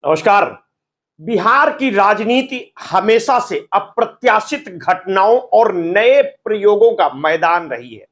नमस्कार। बिहार की राजनीति हमेशा से अप्रत्याशित घटनाओं और नए प्रयोगों का मैदान रही है।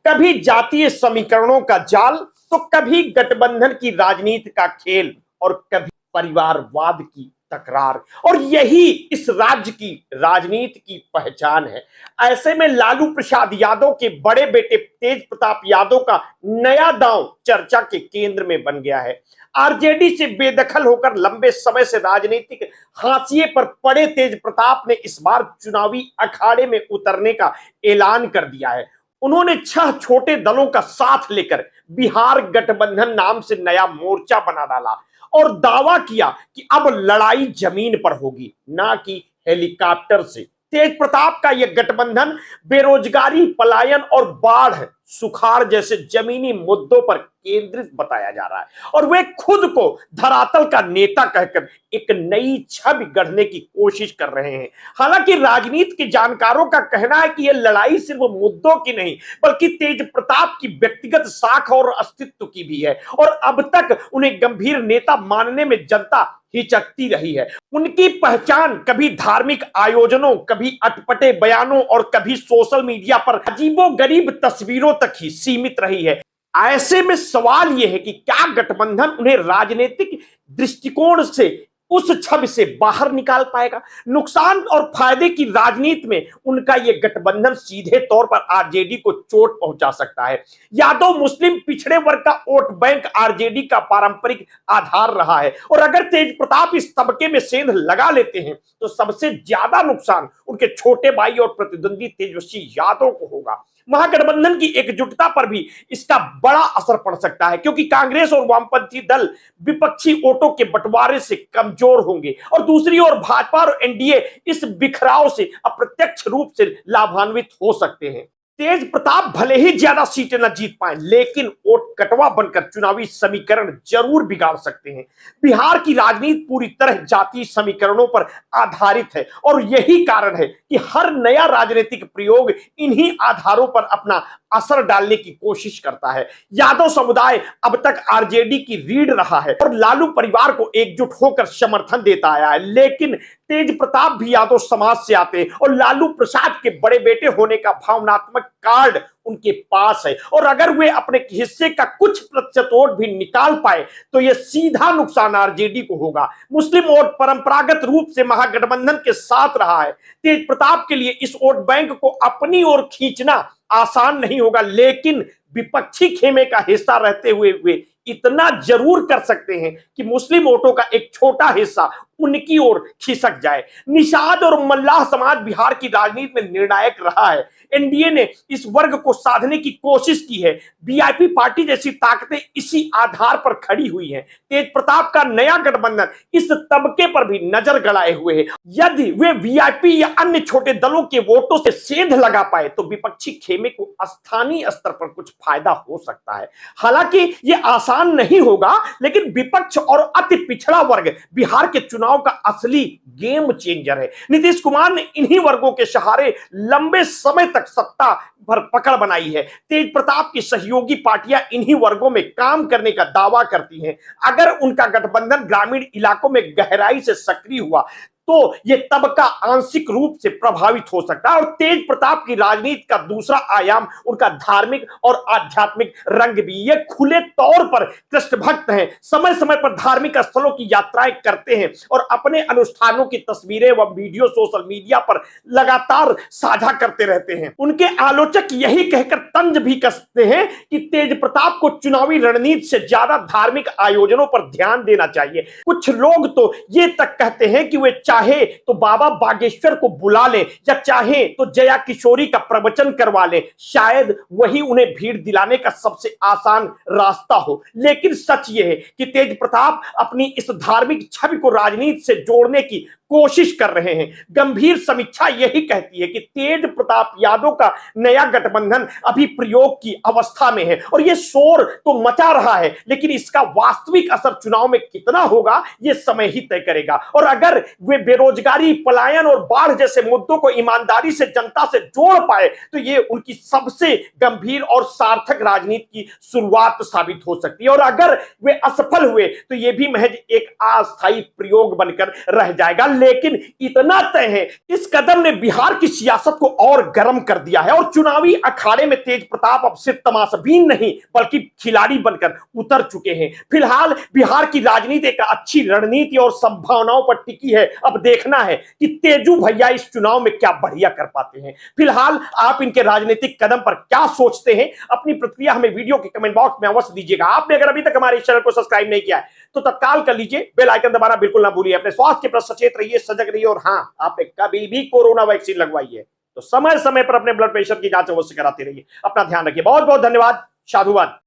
कभी जातीय समीकरणों का जाल तो कभी गठबंधन की राजनीति का खेल और कभी परिवारवाद की तकरार। और यही इस राज्य की राजनीति की पहचान है। ऐसे में लालू प्रसाद यादव के बड़े बेटे तेज प्रताप यादव का नया दांव चर्चा के केंद्र में बन गया है। आरजेडी से बेदखल होकर लंबे समय से राजनीतिक हाशिए पर पड़े तेज प्रताप ने इस बार चुनावी अखाड़े में उतरने का ऐलान कर दिया है। उन्होंने 6 छोटे दलों का साथ लेकर बिहार गठबंधन नाम से नया मोर्चा बना डाला और दावा किया कि अब लड़ाई जमीन पर होगी, ना कि हेलीकॉप्टर से। तेज प्रताप का यह गठबंधन बेरोजगारी, पलायन और बाढ़ सुखाड़ जैसे जमीनी मुद्दों पर केंद्रित बताया जा रहा है और वे खुद को धरातल का नेता कहकर एक नई छवि गढ़ने की कोशिश कर रहे हैं। हालांकि राजनीति के जानकारों का कहना है कि यह लड़ाई सिर्फ मुद्दों की नहीं बल्कि तेज प्रताप की व्यक्तिगत साख और अस्तित्व की भी है और अब तक उन्हें गंभीर नेता मानने में जनता हिचकती रही है। उनकी पहचान कभी धार्मिक आयोजनों, कभी अटपटे बयानों और कभी सोशल मीडिया पर अजीबोगरीब तस्वीरों तक ही सीमित रही है। ऐसे में सवाल यह है कि क्या गठबंधन उन्हें राजनीतिक दृष्टिकोण से उस छवि से बाहर निकाल पाएगा? नुकसान और फायदे की राजनीति में उनका यह गठबंधन सीधे तौर पर आरजेडी को चोट पहुंचा सकता है। यादव मुस्लिम पिछड़े वर्ग का वोट बैंक आरजेडी का पारंपरिक आधार रहा है और अगर तेज प्रताप इस तबके में सेंध लगा लेते हैं तो सबसे ज्यादा नुकसान उनके छोटे भाई और प्रतिद्वंदी तेजस्वी यादव को होगा। महागठबंधन की एकजुटता पर भी इसका बड़ा असर पड़ सकता है क्योंकि कांग्रेस और वामपंथी दल विपक्षी वोटों के बंटवारे से कमजोर होंगे और दूसरी ओर भाजपा और एनडीए इस बिखराव से अप्रत्यक्ष रूप से लाभान्वित हो सकते हैं। तेज प्रताप भले ही ज्यादा सीटें न जीत पाए लेकिन वोट कटवा बनकर चुनावी समीकरण जरूर बिगाड़ सकते हैं। बिहार की राजनीति पूरी तरह जातीय समीकरणों पर आधारित है और यही कारण है कि हर नया राजनीतिक प्रयोग इन्हीं आधारों पर अपना असर डालने की कोशिश करता है। यादव समुदाय अब तक आरजेडी की रीढ़ रहा है और लालू परिवार को एकजुट होकर समर्थन देता आया है, लेकिन तेज प्रताप भी यादव समाज से आते हैं और लालू प्रसाद के बड़े बेटे होने का भावनात्मक कार्ड उनके पास है और अगर वे अपने हिस्से का कुछ प्रतिशत वोट भी निकाल पाए तो यह सीधा नुकसान आरजेडी को होगा। मुस्लिम वोट परंपरागत रूप से महागठबंधन के साथ रहा है। तेज प्रताप के लिए इस वोट बैंक को अपनी ओर खींचना आसान नहीं होगा, लेकिन विपक्षी खेमे का हिस्सा रहते हुए वे इतना जरूर कर सकते हैं कि मुस्लिम वोटों का एक छोटा हिस्सा उनकी ओर खिसक जाए। निषाद और मल्लाह समाज बिहार की राजनीति में निर्णायक रहा है। एनडीए ने इस वर्ग को साधने की कोशिश की है। वीआईपी पार्टी जैसी ताकतें इसी आधार पर खड़ी हुई हैं। तेज प्रताप का नया गठबंधन इस तबके पर भी नजर गड़ाए हुए है। यदि वे वीआईपी या अन्य छोटे दलों के वोटों से सेंध लगा पाए तो विपक्षी खेमे को स्थानीय स्तर पर कुछ फायदा हो सकता है। हालांकि यह आसान नहीं होगा, लेकिन विपक्ष और अति पिछड़ा वर्ग बिहार के चुनाव का असली गेम चेंजर है। नीतीश कुमार ने इन्हीं वर्गों के सहारे लंबे समय तक सत्ता भर पकड़ बनाई है। तेज प्रताप की सहयोगी पार्टियां इन्हीं वर्गों में काम करने का दावा करती हैं। अगर उनका गठबंधन ग्रामीण इलाकों में गहराई से सक्रिय हुआ तो यह तबका आंशिक रूप से प्रभावित हो सकता है और तेज प्रताप की राजनीति का दूसरा आयाम उनका धार्मिक और आध्यात्मिक रंग भी। ये खुले तौर पर कृष्ण भक्त हैं, समय समय पर धार्मिक स्थलों की यात्राएं करते हैं और अपने अनुष्ठानों की तस्वीरें व वीडियो सोशल मीडिया पर लगातार साझा करते रहते हैं। उनके आलोचक यही कहकर तंज भी कसते हैं कि तेज प्रताप को चुनावी रणनीति से ज्यादा धार्मिक आयोजनों पर ध्यान देना चाहिए। कुछ लोग तो ये तक कहते हैं कि वे चाहे तो बाबा बागेश्वर को बुला ले या चाहे तो जया किशोरी का प्रवचन करवा ले, शायद वही उन्हें भीड़ दिलाने का सबसे आसान रास्ता हो। लेकिन सच यह है कि तेज प्रताप अपनी इस धार्मिक छवि को राजनीति से जोड़ने की कोशिश कर रहे हैं। गंभीर समीक्षा यही कहती है कि तेज प्रताप यादव का नया गठबंधन अभी प्रयोग की अवस्था में है और यह शोर तो मचा रहा है, लेकिन इसका वास्तविक असर चुनाव में कितना होगा यह समय ही तय करेगा। और अगर वे बेरोजगारी, पलायन और बाढ़ जैसे मुद्दों को ईमानदारी से जनता से जोड़ पाए तो यह उनकी सबसे गंभीर और सार्थक राजनीति की शुरुआत साबित हो सकती है। और अगर वे असफल हुए तो यह भी महज एक अस्थायी प्रयोग बनकर रह जाएगा। लेकिन इतना तय है, इस कदम ने बिहार की सियासत को और गर्म कर दिया है और चुनावी अखाड़े में तेज प्रताप अब सिर्फ तमाशाबीन नहीं बल्कि खिलाड़ी बनकर उतर चुके हैं। फिलहाल बिहार की राजनीति एक अच्छी रणनीति और संभावनाओं पर टिकी है। अब देखना है कि तेजू भैया इस चुनाव में क्या बढ़िया कर पाते हैं। फिलहाल आप इनके राजनीतिक कदम पर क्या सोचते हैं, अपनी प्रतिक्रिया हमें वीडियो के कमेंट बॉक्स में अवश्य दीजिएगा। आपने अगर अभी तक हमारे चैनल को सब्सक्राइब नहीं किया है तो तत्काल कर लीजिए, बेल आइकन दबाना बिल्कुल ना भूलिए। अपने स्वास्थ्य के प्रति सचेत रहिए, सजग रहिए और हां, आपने कभी भी कोरोना वैक्सीन लगवाई है तो समय समय पर अपने ब्लड प्रेशर की जांच अवश्य कराते रहिए। अपना ध्यान रखिए। बहुत बहुत धन्यवाद। साधुवाद।